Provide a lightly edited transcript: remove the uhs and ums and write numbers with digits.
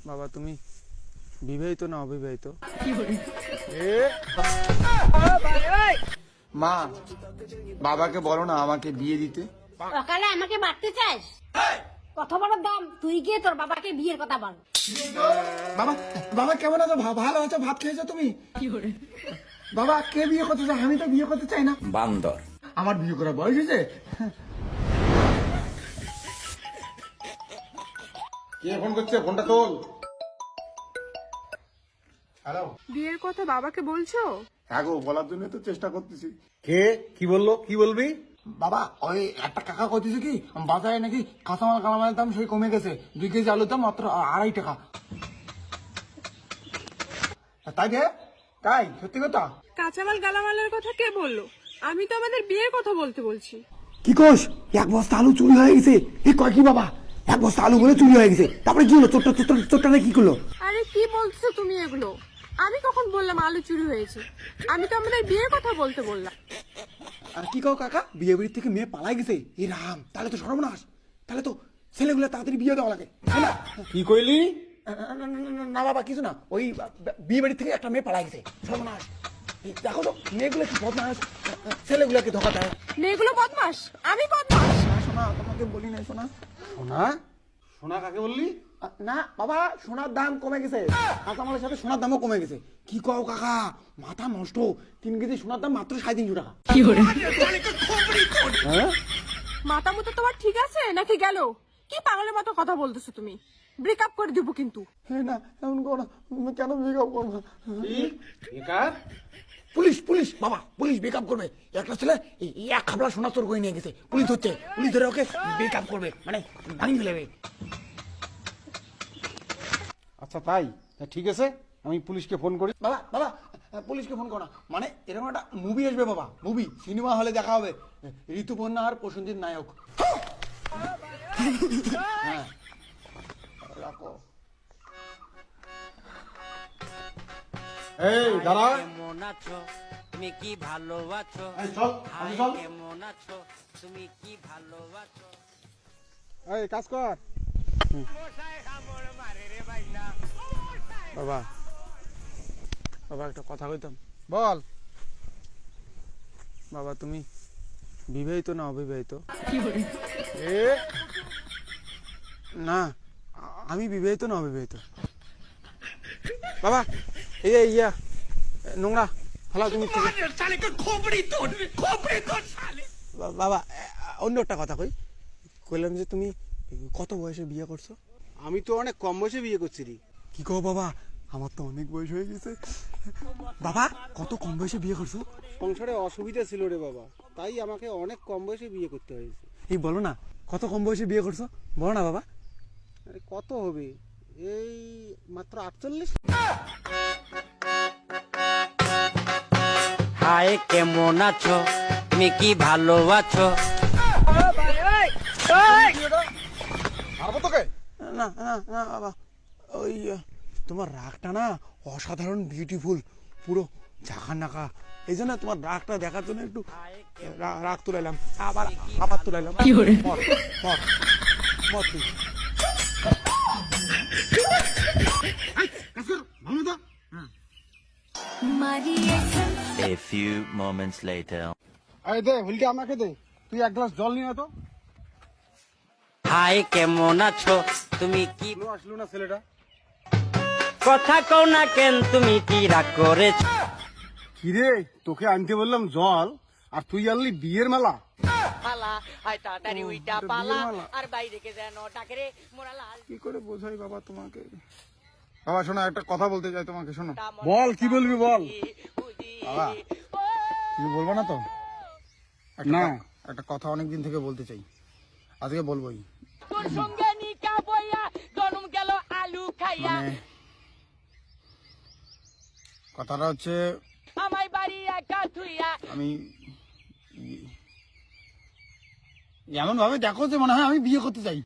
বাবা তুমি বিবাহিত না অবিবাহিত? মা, বাবাকে বলো না আমাকে বিয়ে দিতে। সকালে আমাকে মারতে চাস? কত বড় দাম, তুই গিয়ে তোর বাবাকে বিয়ের কথা বল। বাবা, বাবা কেমন আছো? ভালো আছো? ভাত খেয়েছো তুমি? বাবা কে বিয়ে করতে চায়? আমি তো বিয়ে করতে চাই না। বান্দর। আমার বিয়ে করার বয়স হয়েছে। কে ফোন করছে? ফোনটা তোল। হ্যালো। বিয়ের কথা বাবাকে বলছো? হ্যাঁ গো, বলার জন্য তো চেষ্টা করতেছি। কে কি বললো? কি বলবি? বাবা ওই একটা কাকা কইতেছে কি বাজারে নাকি কাঁচামাল কালামালের দাম সেই কমে গেছে, 2 কেজি আলুর দাম মাত্র 2.5 টাকা। তাই রে? তাই সত্যি কথা? কাঁচামাল গালামালের কথা কে বললো? আমি তো আমাদের বিয়ের কথা বলতে বলছি। কি কোষ? 1 বস্তা আলু চুরি হয়ে গেছে। এই কয় কি বাবা? 1 বস্তা আলু বলে চুরি হয়ে গেছে। তারপরে কি হলো? চোরটা কি করলো? আরে কি বলছো তুমি এগুলো? আমি কখন বললাম আলু চুরি হয়েছে? আমি তো আমাদের বিয়ের কথা বলতে বললাম। আর কি কও কাকা? বিয়ে বাড়ির থেকে মেয়ে পালাই গেছে? এ রাম, তাহলে তো সর্বনাশ। তাহলে তো ছেলেগুলো তাড়াতাড়ি বিয়ে দেওয়া লাগে, তাই না? কি কইলি? না বাবা কিছু না, ওই বিয়ে বাড়ির থেকে একটা মেয়ে পালাই গেছে, সর্বনাশ। এই দেখো তো মেয়েগুলো কি বদমাস, ছেলেগুলোকে ধোকা দেয়। মেয়েগুলো বদমাস? আমি বদমাস? না শোনা, তোমাকে বলি নাই শোনা। সোনা? সোনা কাকে বললি? না বাবা, সোনার দাম কমে গেছে, কাঁচামালের সাথে সোনার দামও কমে গেছে। কি কও কাকা? মাথা নষ্ট। 3 কেজি সোনার দাম মাত্র 350 টাকা। মাথা মতো তোমার ঠিক আছে নাকি গেল? কি পাগলের মতো কথা বলতেছো তুমি? ব্রেকআপ করে দিব কিন্তু। হ্যাঁ না, এমন করো না। কেন ব্রেকআপ করবো? বেকার? পুলিশ বাবা, পুলিশ ব্রেকআপ করবে। একটা ছেলে এক খাবলা সোনা চোর করে নিয়ে গেছে, পুলিশ হচ্ছে, পুলিশ ধরে ওকে ব্রেকআপ করবে, মানে ভাঙি ফেলেবে। আচ্ছা তাই? ঠিক আছে, আমি পুলিশকে ফোন করি। বাবা বাবা, পুলিশকে ফোন করো না। মানে এরকম একটা মুভি আসবে বাবা, মুভি সিনেমা হলে দেখা হবে, ঋতুপর্ণা আর প্রসেনজিৎ নায়ক। হ্যাঁ রাখো। এই দাঁড়া। কেমন আছো তুমি, কি ভালো আছো? এই চল, হাই, চল। কেমন আছো তুমি, কি ভালো আছো? এই কাজ কর। বাবা বাবা একটা কথা কইতাম। বল। বাবা তুমি বিবাহিত না অবিবাহিত? না আমি বিবাহিত না অবিবাহিত। বাবা এই যে ইয়া নোংরা ফেলা তুমি। বাবা অন্য একটা কথা কইলাম যে তুমি কত বয়সে বিয়ে করছো? আমি তো অনেক কম বয়সে বিয়ে করছি রে। কি কও বাবা, আমার তো অনেক বয়স হয়ে গেছে। বাবা কত কম বয়সে বিয়ে করছো? সংসারে অসুবিধা ছিল রে বাবা, তাই আমাকে অনেক কম বয়সে বিয়ে করতে হয়েছে। এই বলো না কত কম বয়সে বিয়ে করছো, বলো না বাবা। আরে কত হবে? এই মাত্র 48। হাই, কেমন আছো তুমি, কি ভালো আছো? মারবো তোকে? না না না বাবা, ওই তোমার রাগটা না অসাধারণ বিউটিফুল, পুরো ঝাঁকা নাকা। এই জন্য তোমার রাগটা দেখার জন্য একটু রাগ তুলাইলাম, আবার তুলাইলাম। মত তুই A few moments later. আরে দে হুলকে আমাকে দে, তুই 1 গ্লাস জল নিয়ে আয় তো। হাই, কেমন আছো তুমি, কি আসলো না ছেলেটা? কথা কও না কেন, তুমি কি রাগ করেছ? কিরে, তোকে আনতে বললাম জল আর তুই আনলি বিয়ের মেলা। পালা হয় তাড়াতাড়ি উইটা পালা, আর বাইরে কে যেন ডাকে রে মোরা লাল। কি করে বোঝাই বাবা তোমাকে? বাবা শোনো, একটা কথা বলতে চাই তোমাকে, শোনো। বল, কি বলবি বল। বাবা তুমি বলবো না তো? না। একটা কথা অনেকদিন থেকে বলতে চাই, আজকে বলবোই। তোর সঙ্গে নিকা বইয়া জন্ম গেল আলু খাইয়া, মানে কথাটা হচ্ছে আমায় বাড়ি একা থুইয়া। আমি এমন ভাবে দেখো যে মনে হয় আমি বিয়ে করতে চাই।